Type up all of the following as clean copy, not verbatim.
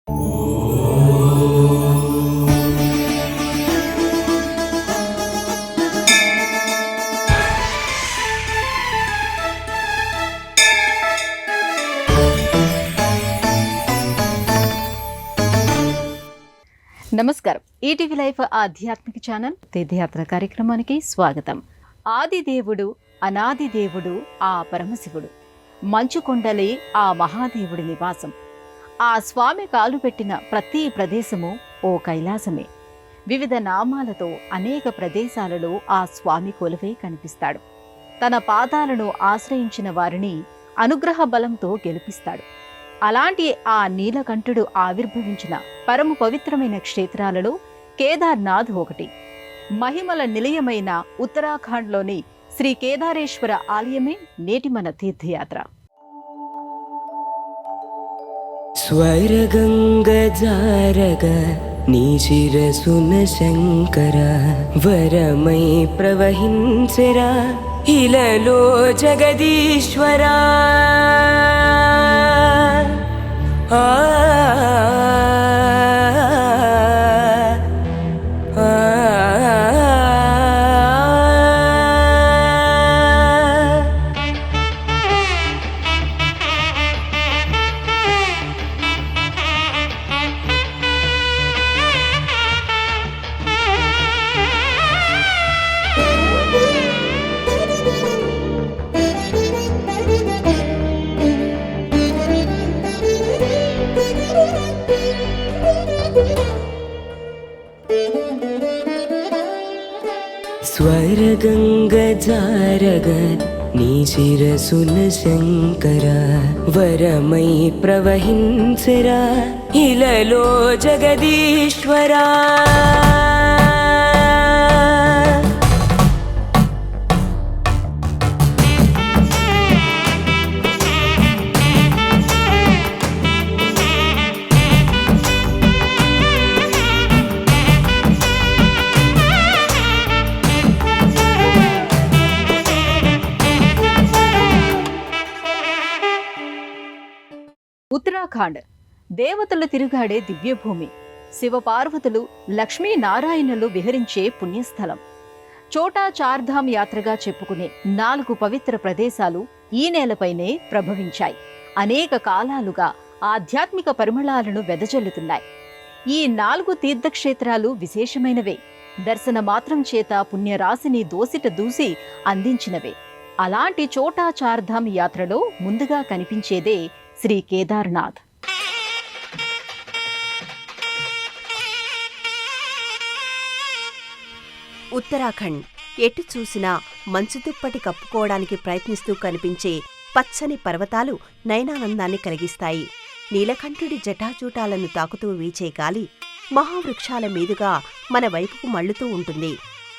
నమస్కారం. ETV life ఆధ్యాత్మిక channel తీర్థయాత్ర కార్యక్రమానికి స్వాగతం. ఆది దేవుడు, అనాది దేవుడు ఆ పరమశివుడు, మంచుకొండలే ఆ మహాదేవుడి నివాసం. ఆ స్వామి కాలు పెట్టిన ప్రతి ప్రదేశము ఓ కైలాసమే. వివిధ నామాలతో అనేక ప్రదేశాలలో ఆ స్వామి కొలువై కనిపిస్తాడు. తన పాదాలను ఆశ్రయించిన వారిని అనుగ్రహ బలంతో గెలిపిస్తాడు. అలాంటి ఆ నీలకంఠుడు ఆవిర్భవించిన పరమ పవిత్రమైన క్షేత్రాలలో కేదార్నాథ్ ఒకటి. మహిమల నిలయమైన ఉత్తరాఖండ్లోని శ్రీ కేదారేశ్వర ఆలయమే నేటి మన తీర్థయాత్ర. స్వరగంగ జారగ నీ శిరసున శంకర వరమై ప్రవహించరా ఇలలో జగదీశ్వరా. స్వరగంగ జారగ నీ శిరసున శంకర వరమై ప్రవహించరా ఇలలో జగదీశ్వరా. ఉత్తరాఖండ్ దేవతలు తిరుగాడే దివ్యభూమి. శివపార్వతులు, లక్ష్మీనారాయణులు విహరించే పుణ్యస్థలం. చోటా చార్ధామ్ యాత్రగా చెప్పుకునే 4 పవిత్ర ప్రదేశాలు ఈ నేలపైనే ప్రభవించాయి. అనేక కాలాలుగా ఆధ్యాత్మిక పరిమళాలను వెదజల్లుతున్నాయి. ఈ 4 తీర్థక్షేత్రాలు విశేషమైనవే. దర్శన మాత్రం చేత పుణ్యరాశిని దోసిట దూసి అందించినవే. అలాంటి చోటా చార్ధామ్ యాత్రలో ముందుగా కనిపించేదే శ్రీ కేదార్నాథ్. ఉత్తరాఖండ్ ఎటు చూసినా మంచు దుప్పటి కప్పుకోవడానికి ప్రయత్నిస్తూ కనిపించే పచ్చని పర్వతాలు నయనానందాన్ని కలిగిస్తాయి. నీలకంఠుడి జటాజూటాలను తాకుతూ వీచే గాలి మహావృక్షాల మీదుగా మన వైపుకు మళ్లుతూ ఉంటుంది.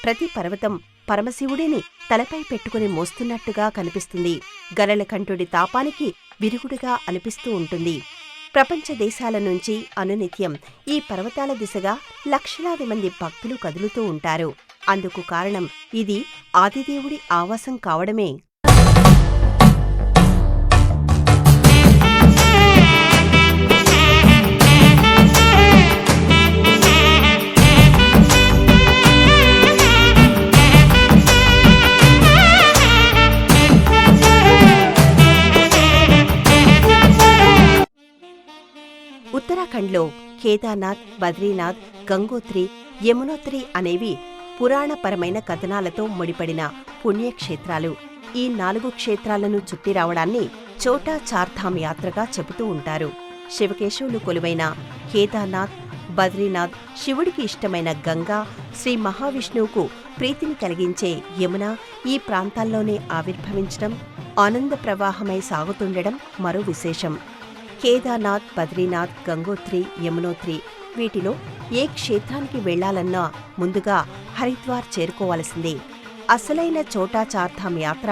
ప్రతి పర్వతం పరమశివుడిని తలపై పెట్టుకుని మోస్తున్నట్టుగా కనిపిస్తుంది. గరళకంఠుడి తాపానికి విరుగుడుగా అనిపిస్తూ ఉంటుంది. ప్రపంచ దేశాల నుంచి అనునిత్యం ఈ పర్వతాల దిశగా లక్షలాది మంది భక్తులు కదులుతూ ఉంటారు. అందుకు కారణం ఇది ఆదిదేవుడి ఆవాసం కావడమే. ఉత్తరాఖండ్లో కేదార్నాథ్, బద్రీనాథ్, గంగోత్రి, యమునోత్రి అనేవి పురాణపరమైన కథనాలతో ముడిపడిన పుణ్యక్షేత్రాలు. ఈ 4 క్షేత్రాలను చుట్టి రావడాన్ని చోటా చార్ధామ్ యాత్రగా చెబుతూ ఉంటారు. శివకేశవులు కొలువైన కేదార్నాథ్, బద్రీనాథ్, శివుడికి ఇష్టమైన గంగా, శ్రీ మహావిష్ణువుకు ప్రీతిని కలిగించే యమున ఈ ప్రాంతాల్లోనే ఆవిర్భవించడం, ఆనంద ప్రవాహమై సాగుతుండడం మరో విశేషం. కేదార్నాథ్, బద్రీనాథ్, గంగోత్రి, యమునోత్రి వీటిలో ఏ క్షేత్రానికి వెళ్లాలన్నా ముందుగా హరిద్వార్ చేరుకోవాల్సిందే. అసలైన చోటా చార్ధామ్ యాత్ర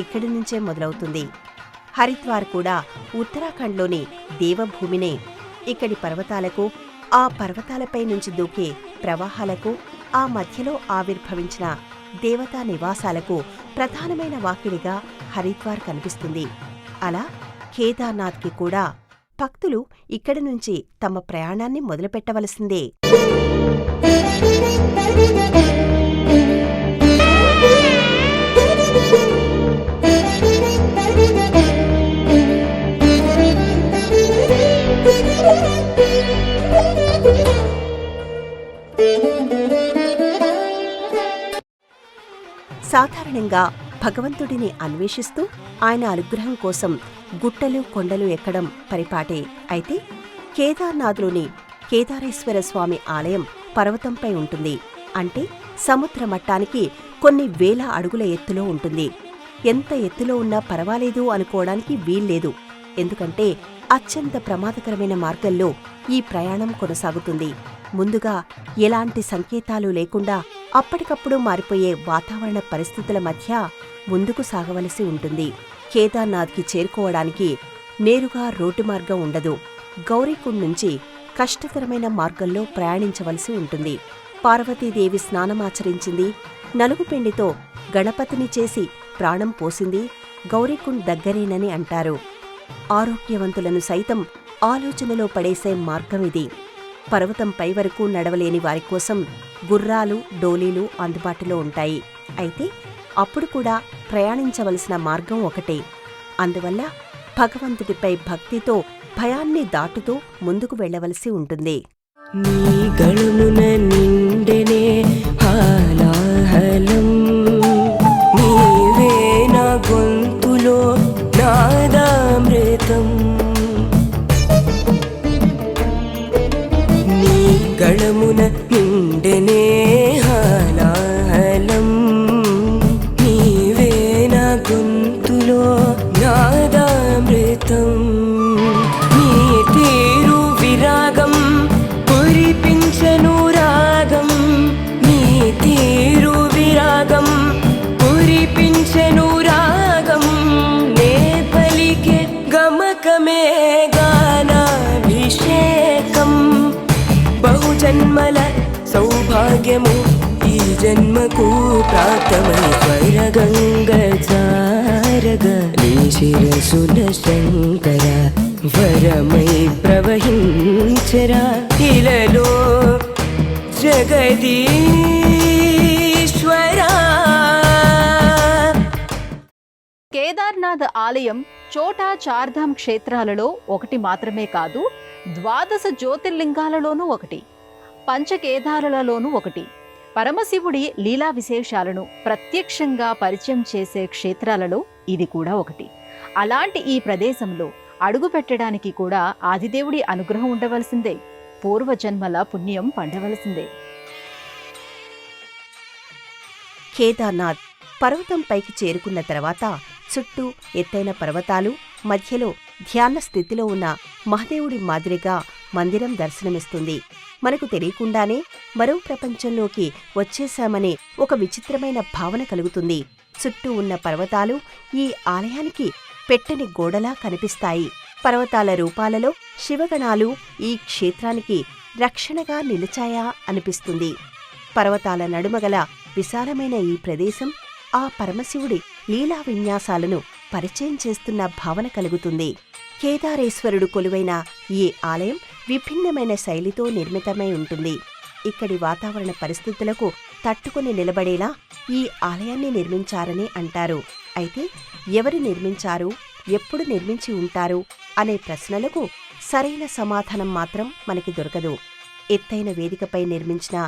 ఇక్కడి నుంచే మొదలవుతుంది. హరిద్వార్ కూడా ఉత్తరాఖండ్లోని దేవభూమినే. ఇక్కడి పర్వతాలకు, ఆ పర్వతాలపై నుంచి దూకే ప్రవాహాలకు, ఆ మధ్యలో ఆవిర్భవించిన దేవతా నివాసాలకు ప్రధానమైన వాకిలిగా హరిద్వార్ కనిపిస్తుంది. అలా కేదార్నాథ్కి కూడా భక్తులు ఇక్కడి నుంచి తమ ప్రయాణాన్ని మొదలుపెట్టవలసిందే. సాధారణంగా భగవంతుడిని అన్వేషిస్తూ ఆయన అనుగ్రహం కోసం గుట్టలు కొండలు ఎక్కడం పరిపాటే. అయితే కేదార్నాథ్లోని కేదారేశ్వర స్వామి ఆలయం పర్వతంపై ఉంటుంది. అంటే సముద్ర మట్టానికి కొన్ని వేల అడుగుల ఎత్తులో ఉంటుంది. ఎంత ఎత్తులో ఉన్నా పర్వాలేదు అనుకోవడానికి వీల్లేదు. ఎందుకంటే అత్యంత ప్రమాదకరమైన మార్గంలో ఈ ప్రయాణం కొనసాగుతుంది. ముందుగా ఎలాంటి సంకేతాలు లేకుండా అప్పటికప్పుడు మారిపోయే వాతావరణ పరిస్థితుల మధ్య ముందుకు సాగవలసి ఉంటుంది. కేదార్నాథ్కి చేరుకోవడానికి నేరుగా రోడ్డు మార్గం ఉండదు. గౌరీకుండ్ నుంచి కష్టతరమైన మార్గంలో ప్రయాణించవలసి ఉంటుంది. పార్వతీదేవి స్నానమాచరించింది, నలుగుపిండితో గణపతిని చేసి ప్రాణం పోసింది గౌరీకుండ్ దగ్గరేనని అంటారు. ఆరోగ్యవంతులను సైతం ఆలోచనలో పడేసే మార్గమిది. పర్వతంపై వరకు నడవలేని వారి కోసం గుర్రాలు, డోలీలు అందుబాటులో ఉంటాయి. అయితే అప్పుడు కూడా ప్రయాణించవలసిన మార్గం ఒకటే. అందువల్ల భగవంతుడిపై భక్తితో భయాన్ని దాటుతూ ముందుకు వెళ్లవలసి ఉంటుంది. నీ గళమున నిండెనే హాలాహలం, నీవే నా గొంతులో నాదామృతం. నీ గళమున నిండెనే హాలాహలం, నీవే నా గొంతులో నాదామృతం. నీ తీరు విరాగం పురిపించను రాగం, నీ తీరు విరాగం పురిపించను రాగం. నే పలికే గమకమే గానాభిషేకం. బహుజన్మల సౌభాగ్యము ఈ జన్మకు ప్రాప్తమై స్వరగంగ జారగ నీ శిరసున శంకర వరమై ప్రవహించరా ఇలలో జగదీశ్వరా. కేదార్నాథ్ ఆలయం చోటా చార్ధామ్ క్షేత్రాలలో ఒకటి మాత్రమే కాదు, 12 జ్యోతిర్లింగాలలోనూ ఒకటి, పంచకేదారులలోనూ ఒకటి. పరమశివుడి లీలా విశేషాలను ప్రత్యక్షంగా పరిచయం చేసే క్షేత్రాలలో ఇది కూడా ఒకటి. అలాంటి ఈ ప్రదేశంలో అడుగు పెట్టడానికి కూడా ఆదిదేవుడి అనుగ్రహం ఉండవలసిందే, పూర్వజన్మల పుణ్యం పండవలసిందే. కేదార్నాథ్ పర్వతంపైకి చేరుకున్న తర్వాత చుట్టూ ఎత్తైన పర్వతాలు, మధ్యలో ధ్యాన స్థితిలో ఉన్న మహాదేవుడి మాదిరిగా మందిరం దర్శనమిస్తుంది. మనకు తెలియకుండానే మరో ప్రపంచంలోకి వచ్చేశామనే ఒక విచిత్రమైన భావన కలుగుతుంది. చుట్టూ ఉన్న పర్వతాలు ఈ ఆలయానికి పెట్టని గోడలా కనిపిస్తాయి. పర్వతాల రూపాలలో శివగణాలు ఈ క్షేత్రానికి రక్షణగా నిలిచాయా అనిపిస్తుంది. పర్వతాల నడుమగల విశాలమైన ఈ ప్రదేశం ఆ పరమశివుడి లీలా విన్యాసాలను పరిచయం చేస్తున్న భావన కలుగుతుంది. కేదారేశ్వరుడు కొలువైన ఈ ఆలయం విభిన్నమైన శైలితో నిర్మితమై ఉంటుంది. ఇక్కడి వాతావరణ పరిస్థితులకు తట్టుకుని నిలబడేలా ఈ ఆలయాన్ని నిర్మించారని అంటారు. అయితే ఎవరు నిర్మించారు, ఎప్పుడు నిర్మించి ఉంటారు అనే ప్రశ్నలకు సరైన సమాధానం మాత్రం మనకి దొరకదు. ఎత్తైన వేదికపై నిర్మించిన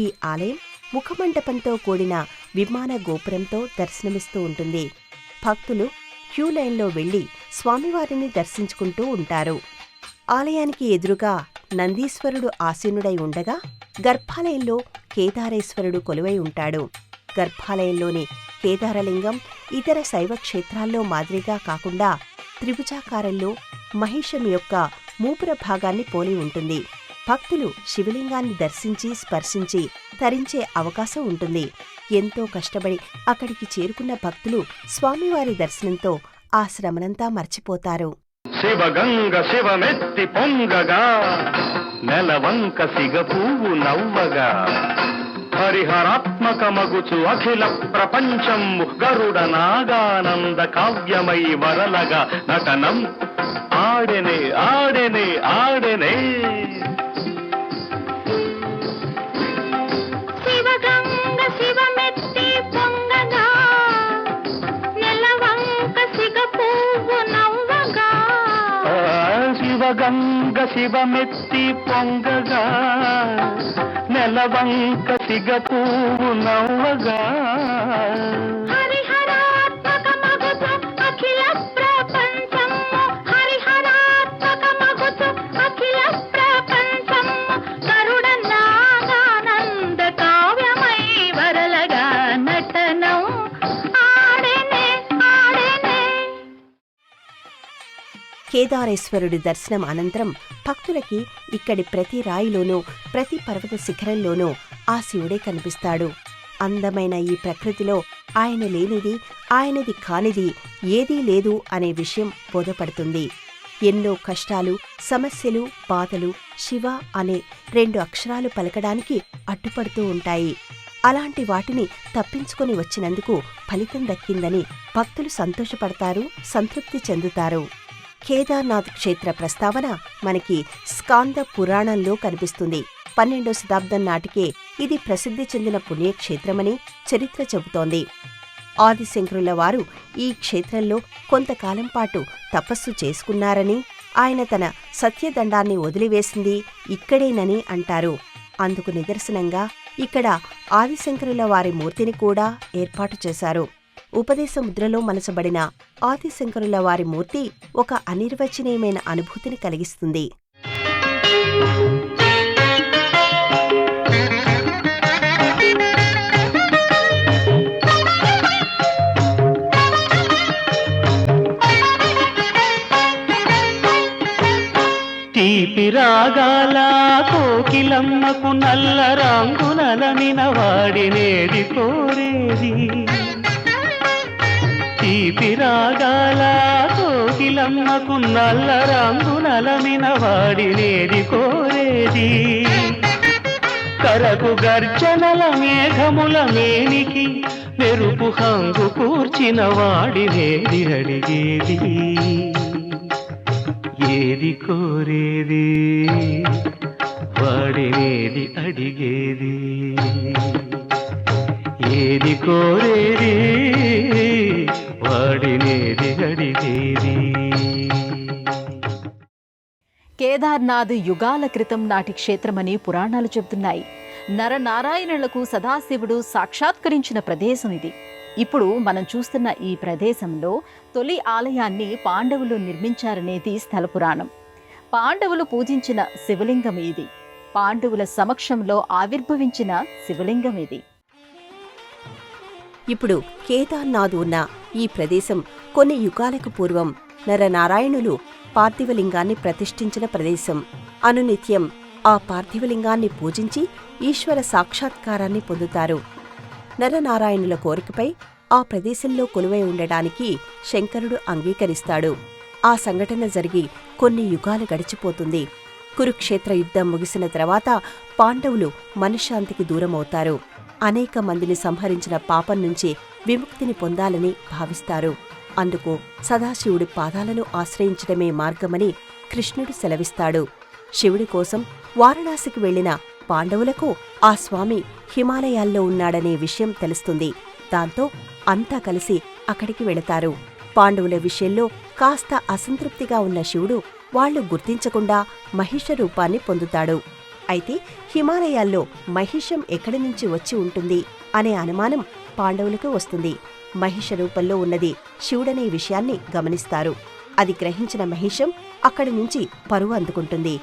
ఈ ఆలయం ముఖమండపంతో కూడిన విమాన గోపురంతో దర్శనమిస్తూ ఉంటుంది. భక్తులు క్యూ లైన్లో వెళ్లి స్వామివారిని దర్శించుకుంటూ ఉంటారు. ఆలయానికి ఎదురుగా నందీశ్వరుడు ఆసీనుడై ఉండగా గర్భాలయంలో కేదారేశ్వరుడు కొలువై ఉంటాడు. గర్భాలయంలోని కేదారలింగం ఇతర శైవ క్షేత్రాల్లో మాదిరిగా కాకుండా త్రిభుజాకారంలో మహిషం యొక్క మూపుర భాగాన్ని పోలి ఉంటుంది. భక్తులు శివలింగాన్ని దర్శించి స్పర్శించి తరించే అవకాశం ఉంటుంది. ఎంతో కష్టపడి అక్కడికి చేరుకున్న భక్తులు స్వామివారి దర్శనంతో ఆ శ్రమనంతా మర్చిపోతారు. శివగంగ శివమెత్తి పొంగగా, నెలవంక సిగ పువ్వు నవ్వగా, హరిహరాత్మక మగుచు అఖిల ప్రపంచము గరుడ నాగానంద కావ్యమై వరలగా నటనం ఆడెనే ఆడెనే ఆడెనే. శివగంగ శివమెత్తి పొంగగా నెలవంక సిగ పువ్వు నవ్వగా. శివగంగ శివమెత్తి పొంగగా నెలవంక సిగ పువ్వు నవ్వగా. హరిహరాత్మక మగుచు అఖిల ప్రపంచము హరిహరాత్మక మగుచు అఖిల ప్రపంచము గరుడ నాగానంద కావ్యమై వరలగా నటనం ఆడెనే ఆడెనే. కేదారేశ్వరుడి దర్శనం అనంతరం భక్తులకి ఇక్కడి ప్రతి రాయిలోనూ ప్రతి పర్వత శిఖరంలోనూ ఆ శివుడే కనిపిస్తాడు. అందమైన ఈ ప్రకృతిలో ఆయన లేనిది ఆయనది కానిది ఏదీ లేదు అనే విషయం బోధపడుతుంది. ఎన్నో కష్టాలు, సమస్యలు, బాధలు శివ అనే 2 అక్షరాలు పలకడానికి అడ్డుపడుతూ ఉంటాయి. అలాంటి వాటిని తప్పించుకొని వచ్చినందుకు ఫలితం దక్కిందని భక్తులు సంతోషపడతారు, సంతృప్తి చెందుతారు. కేదార్నాథ్ క్షేత్ర ప్రస్తావన మనకి స్కాంద పురాణంలో కనిపిస్తుంది. 12వ శతాబ్దం నాటికే ఇది ప్రసిద్ధి చెందిన పుణ్యక్షేత్రమని చరిత్ర చెబుతోంది. ఆదిశంకరుల వారు ఈ క్షేత్రంలో కొంతకాలం పాటు తపస్సు చేసుకున్నారని, ఆయన తన సత్యదండాన్ని వదిలివేసింది ఇక్కడేనని అంటారు. అందుకు నిదర్శనంగా ఇక్కడ ఆదిశంకరుల వారి మూర్తిని కూడా ఏర్పాటు చేశారు. ఉపదేశ ముద్రలో మనసబడిన ఆదిశంకరుల వారి మూర్తి ఒక అనిర్వచనీయమైన అనుభూతిని కలిగిస్తుంది. తీపి రాగాల కోకిలమ్మకు నల్ల రంగునలమిన వాడినేది కోరేది. తీపి రాగాల కోకిలమ్మకు నల్ల రంగునలమిన వాడినేది కోరేది. కరకు గర్జనల మేఘముల మేనికి మెరుపు హంగు కూర్చిన వాడినేది అడిగేది. ఏది కోరేది వాడినేది అడిగేది. ఏది కోరేది వాడినేది అడిగేది. కేదార్నాథ్ యుగాల క్రితం నాటి క్షేత్రమని పురాణాలు చెబుతున్నాయి. నరనారాయణులకు సదాశివుడు సాక్షాత్కరించిన ప్రదేశం ఇది. ఇప్పుడు మనం చూస్తున్న ఈ ప్రదేశంలో తొలి ఆలయాన్ని పాండవులు నిర్మించారనేది స్థల పురాణం. పాండవులు పూజించిన శివలింగం ఇది. పాండవుల సమక్షంలో ఆవిర్భవించిన శివలింగం ఇది. ఇప్పుడు కేదార్నాథ్ ఉన్న ఈ ప్రదేశం కొన్ని యుగాలకు పూర్వం నరనారాయణులు పార్థివలింగాన్ని ప్రతిష్ఠించిన ప్రదేశం. అనునిత్యం ఆ పార్థివలింగాన్ని పూజించి ఈశ్వర సాక్షాత్కారాన్ని పొందుతారు. నరనారాయణుల కోరికపై ఆ ప్రదేశంలో కొలువై ఉండడానికి శంకరుడు అంగీకరిస్తాడు. ఆ సంఘటన జరిగి కొన్ని యుగాలు గడిచిపోతుంది. కురుక్షేత్ర యుద్ధం ముగిసిన తర్వాత పాండవులు మనశ్శాంతికి దూరమవుతారు. అనేక మందిని సంహరించిన పాపం నుంచి విముక్తిని పొందాలని భావిస్తారు. అందుకు సదాశివుడి పాదాలను ఆశ్రయించడమే మార్గమని కృష్ణుడు సెలవిస్తాడు. శివుడి కోసం వారణాసికి వెళ్లిన పాండవులకు ఆ స్వామి హిమాలయాల్లో ఉన్నాడనే విషయం తెలుస్తుంది. దాంతో అంతా కలిసి అక్కడికి వెళతారు. పాండవుల విషయంలో కాస్త అసంతృప్తిగా ఉన్న శివుడు వాళ్లు గుర్తించకుండా మహిష రూపాన్ని పొందుతాడు. అయితే హిమాలయాల్లో మహిషం ఎక్కడి నుంచి వచ్చి ఉంటుంది అనే అనుమానం పాండవులకు వస్తుంది. మహిష రూపంలో ఉన్నది శివుడనే విషయాన్ని గమనిస్తారు. అది గ్రహించిన మహిషం అక్కడి నుంచి పరువు అందుకుంటుంది.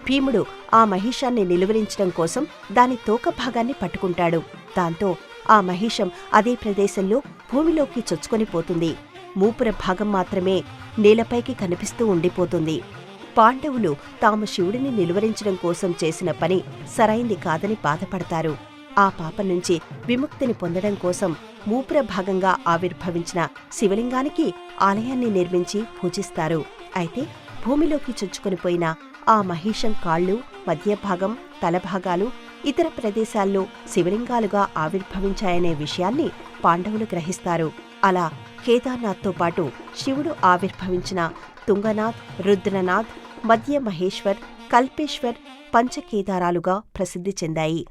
భీముడు ఆ మహిషాన్ని నిలువరించడం కోసం దాని తోక భాగాన్ని పట్టుకుంటాడు. దాంతో ఆ మహిషం అదే ప్రదేశంలో భూమిలోకి చొచ్చుకొని పోతుంది. మూపుర భాగం మాత్రమే నేలపైకి కనిపిస్తూ ఉండిపోతుంది. పాండవులు తాము శివుడిని నిలువరించడం కోసం చేసిన పని సరైంది కాదని బాధపడతారు. ఆ పాపం నుంచి విముక్తిని పొందడం కోసం మూపుర భాగంగా ఆవిర్భవించిన శివలింగానికి ఆలయాన్ని నిర్మించి పూజిస్తారు. అయితే భూమిలోకి చొచ్చుకొనిపోయిన ఆ మహిషం కాళ్ళు, మధ్యభాగం, తలభాగాలు ఇతర ప్రదేశాల్లో శివలింగాలుగా ఆవిర్భవించాయనే విషయాన్ని పాండవులు గ్రహిస్తారు. అలా కేదార్నాథ్తో పాటు శివుడు ఆవిర్భవించిన తుంగనాథ్, రుద్రనాథ్, మధ్య మహేశ్వర్, కల్పేశ్వర్ పంచకేదారాలుగా ప్రసిద్ధి చెందాయి.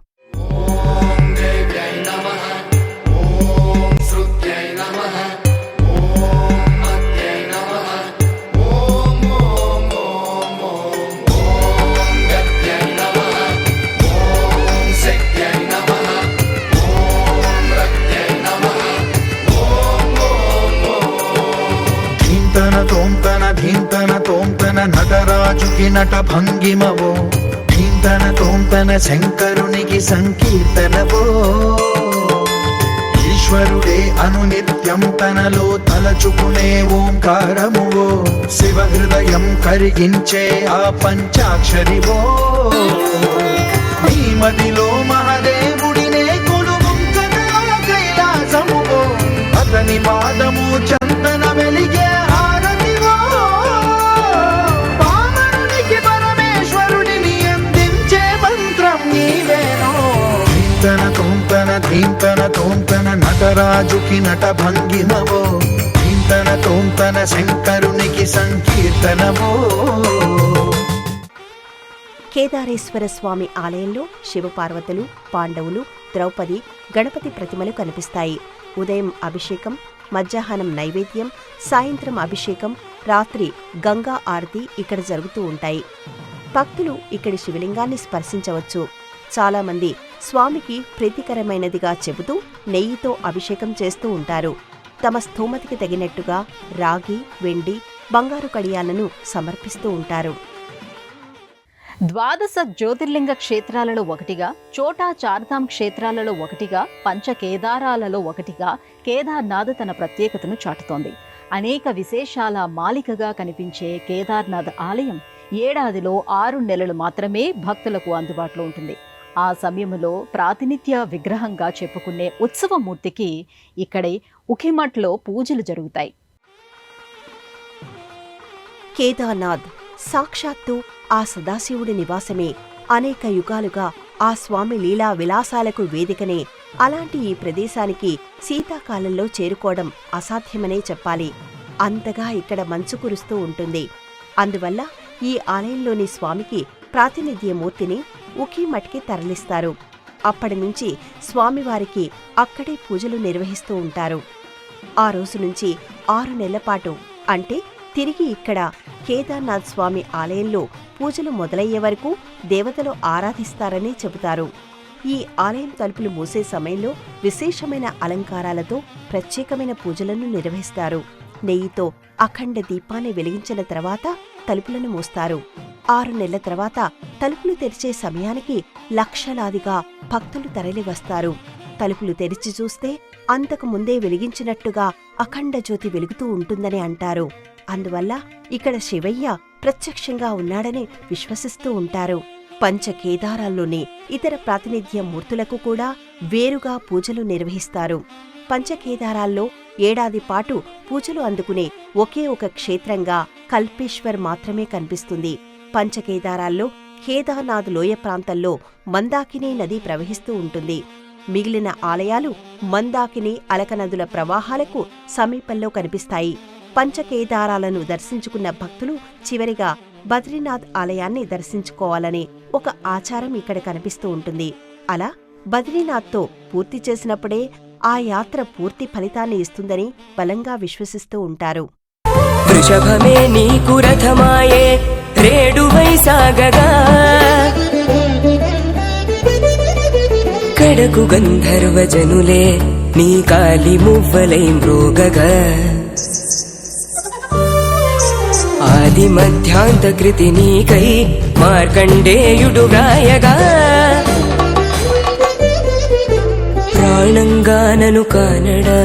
ధీంతన తోంతన నటరాజుకి నట భంగిమవో, ధీంతన తోంతన శంకరునికి సంకీర్తనవో, ఈశ్వరుడే అనునిత్యం తనలో తలచుకునే ఓంకారమువో, శివ హృదయం కరిగించే ఆ పంచాక్షరివో, నీ మదిలో మహాదేవుడినే కొలువుంచగా కైలాసమువో, అతని పాదము చందన వెలిగే హారతివో, పామరునికి పరమేశ్వరుడిని అందించే మంత్రం నీవేనో. ధీంతన తోంతన నటరాజుకి నట భంగిమవో, ధీంతన తోంతన శంకరునికి సంకీర్తనవో. కేదారేశ్వర స్వామి ఆలయంలో శివపార్వతులు, పాండవులు, ద్రౌపది, గణపతి ప్రతిమలు కనిపిస్తాయి. ఉదయం అభిషేకం, మధ్యాహ్నం నైవేద్యం, సాయంత్రం అభిషేకం, రాత్రి గంగా ఆరతి ఇక్కడ జరుగుతూ ఉంటాయి. భక్తులు ఇక్కడి శివలింగాన్ని స్పర్శించవచ్చు. చాలామంది స్వామికి ప్రీతికరమైనదిగా చెబుతూ నెయ్యితో అభిషేకం చేస్తూ ఉంటారు. తమ స్థోమతికి తగినట్టుగా రాగి, వెండి, బంగారు కడియాలను సమర్పిస్తూ ఉంటారు. ద్వాదశ జ్యోతిర్లింగ క్షేత్రాలలో ఒకటిగా, చోటా చార్ధామ్ క్షేత్రాలలో ఒకటిగా, పంచకేదారాలలో ఒకటిగా కేదార్నాథ్ తన ప్రత్యేకతను చాటుతోంది. అనేక విశేషాల మాలికగా కనిపించే కేదార్నాథ్ ఆలయం ఏడాదిలో 6 నెలలు మాత్రమే భక్తులకు అందుబాటులో ఉంటుంది. ఆ సమయంలో ప్రాతినిధ్య విగ్రహంగా చెప్పుకునే ఉత్సవమూర్తికి ఇక్కడే ఉఖిమఠ్లో పూజలు జరుగుతాయి. కేదార్నాథ్ సాక్షాత్తు ఆ సదాశివుడి నివాసమే. అనేక యుగాలుగా ఆ స్వామి లీలా విలాసాలకు వేదికనే. అలాంటి ఈ ప్రదేశానికి శీతాకాలంలో చేరుకోవడం అసాధ్యమనే చెప్పాలి. అంతగా ఇక్కడ మంచు కురుస్తూ ఉంటుంది. అందువల్ల ఈ ఆలయంలోని స్వామికి ప్రాతినిధ్యమూర్తిని ఉఖిమఠ్కి తరలిస్తారు. అప్పటి నుంచి స్వామివారికి అక్కడే పూజలు నిర్వహిస్తూ ఉంటారు. ఆ రోజు నుంచి 6 నెలల పాటు, అంటే తిరిగి ఇక్కడ కేదార్నాథ్ స్వామి ఆలయంలో పూజలు మొదలయ్యే వరకు దేవతలు ఆరాధిస్తారని చెబుతారు. ఈ ఆలయం తలుపులు మూసే సమయంలో విశేషమైన అలంకారాలతో ప్రత్యేకమైన పూజలను నిర్వహిస్తారు. నెయ్యితో అఖండ దీపాన్ని వెలిగించిన తర్వాత తలుపులను మూస్తారు. 6 నెలల తర్వాత తలుపులు తెరిచే సమయానికి లక్షలాదిగా భక్తులు తరలి వస్తారు. తలుపులు తెరిచి చూస్తే అంతకు ముందే వెలిగించినట్టుగా అఖండ జ్యోతి వెలుగుతూ ఉంటుందని అంటారు. అందువల్ల ఇక్కడ శివయ్య ప్రత్యక్షంగా ఉన్నాడని విశ్వసిస్తూ ఉంటారు. పంచకేదారాల్లోని ఇతర ప్రాతినిధ్య మూర్తులకు కూడా వేరుగా పూజలు నిర్వహిస్తారు. పంచకేదారాల్లో ఏడాది పాటు పూజలు అందుకునే ఒకే ఒక క్షేత్రంగా కల్పేశ్వర్ మాత్రమే కనిపిస్తుంది. పంచకేదారాల్లో కేదార్నాథ్ లోయ ప్రాంతంలో మందాకిని నది ప్రవహిస్తూ ఉంటుంది. మిగిలిన ఆలయాలు మందాకిని, అలకనదుల ప్రవాహాలకు సమీపంలో కనిపిస్తాయి. పంచకేదారాలను దర్శించుకున్న భక్తులు చివరిగా బద్రీనాథ్ ఆలయాన్ని దర్శించుకోవాలనే ఒక ఆచారం ఇక్కడ కనిపిస్తూ ఉంటుంది. అలా బద్రీనాథ్తో పూర్తి చేసినప్పుడే ఆ యాత్ర పూర్తి ఫలితాన్ని ఇస్తుందని బలంగా విశ్వసిస్తూ ఉంటారు. వృషభమే నీకు రథమాయే రేడువై సాగగా, కడకు గంధర్వ జనులే నీ కాలి మువ్వలై మ్రోగగా, ఆది మధ్యాంత కృతి నీకై మార్కండేయుడు వ్రాయగా, ప్రాణంగానను కానడా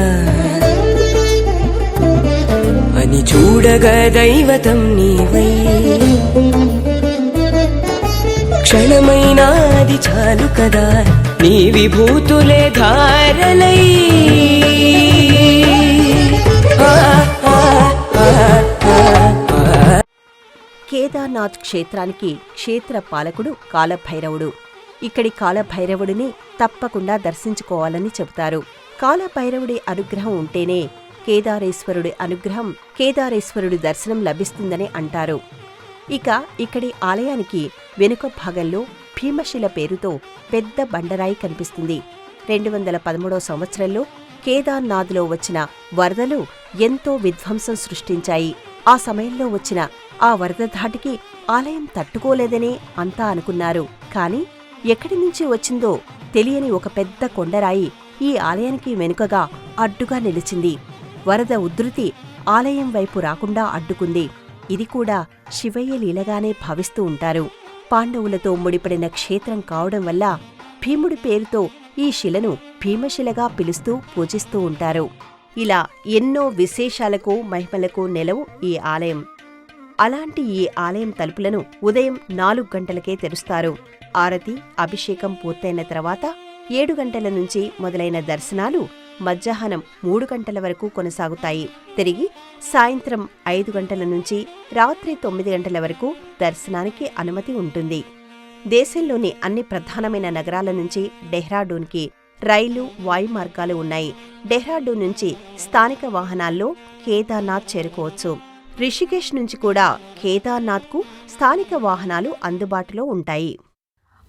అని చూడగా దైవతం నీవై, క్షణమైనాది చాలు కదా నీ విభూతులే ధారలై. కేదార్నాథ్ క్షేత్రానికి క్షేత్ర పాలకుడు కాలభైరవుడు. ఇక్కడి కాలభైరవుడిని తప్పకుండా దర్శించుకోవాలని చెబుతారు. కాలభైరవుడి అనుగ్రహం ఉంటేనే కేదారేశ్వరుడి దర్శనం లభిస్తుందని అంటారు. ఇక ఇక్కడి ఆలయానికి వెనుక భాగంలో భీమశిల పేరుతో పెద్ద బండరాయి కనిపిస్తుంది. 213 సంవత్సరంలో కేదార్నాథ్లో వచ్చిన వరదలు ఎంతో విధ్వంసం సృష్టించాయి. ఆ సమయంలో వచ్చిన ఆ వరద ధాటికి ఆలయం తట్టుకోలేదనే అంతా అనుకున్నారు. కాని ఎక్కడి నుంచి వచ్చిందో తెలియని ఒక పెద్ద కొండరాయి ఈ ఆలయానికి వెనుకగా అడ్డుగా నిలిచింది. వరద ఉధృతి ఆలయం వైపు రాకుండా అడ్డుకుంది. ఇది కూడా శివయ్య లీలగానే భావిస్తూ ఉంటారు. పాండవులతో ముడిపడిన క్షేత్రం కావడం వల్ల భీముడి పేరుతో ఈ శిలను భీమశిలగా పిలుస్తూ పూజిస్తూ ఉంటారు. ఇలా ఎన్నో విశేషాలకు మహిమలకు నెలవు ఈ ఆలయం. అలాంటి ఈ ఆలయం తలుపులను ఉదయం 4 గంటలకే తెరుస్తారు. ఆరతి, అభిషేకం పూర్తయిన తర్వాత 7 గంటల నుంచి మొదలైన దర్శనాలు మధ్యాహ్నం 3 గంటల వరకు కొనసాగుతాయి. తిరిగి సాయంత్రం 5 గంటల నుంచి రాత్రి 9 గంటల వరకు దర్శనానికి అనుమతి ఉంటుంది. దేశంలోని అన్ని ప్రధానమైన నగరాల నుంచి డెహ్రాడూన్కి రైలు, వాయు మార్గాలు ఉన్నాయి. డెహ్రాడూన్ నుంచి స్థానిక వాహనాల్లో కేదార్నాథ్ చేరుకోవచ్చు. రిషికేశ్ నుంచి కూడా కేదార్నాథ్కు స్థానిక వాహనాలు అందుబాటులో ఉంటాయి.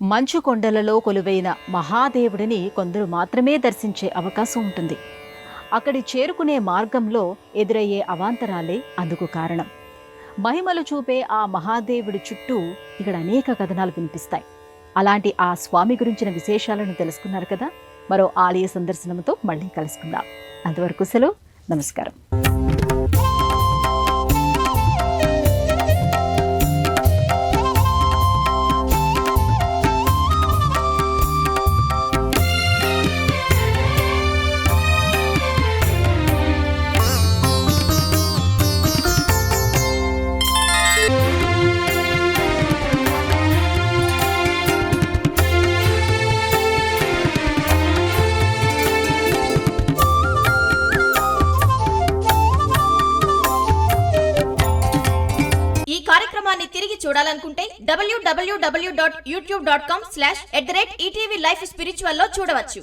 మంచు కొండలలో కొలువైన మహాదేవుడిని కొందరు మాత్రమే దర్శించే అవకాశం ఉంటుంది. అక్కడి చేరుకునే మార్గంలో ఎదురయ్యే అవాంతరాలే అందుకు కారణం. మహిమలు చూపే ఆ మహాదేవుడి చుట్టూ ఇక్కడ అనేక కథనాలు వినిపిస్తాయి. అలాంటి ఆ స్వామి గురించిన విశేషాలను తెలుసుకున్నారు కదా. మరో ఆలయ సందర్శనంతో మళ్ళీ కలుసుకుందాం. అంతవరకు సెలవు. నమస్కారం. తిరిగి చూడాలనుకుంటే www.youtube.com/@ETV Life Spiritual లో చూడవచ్చు.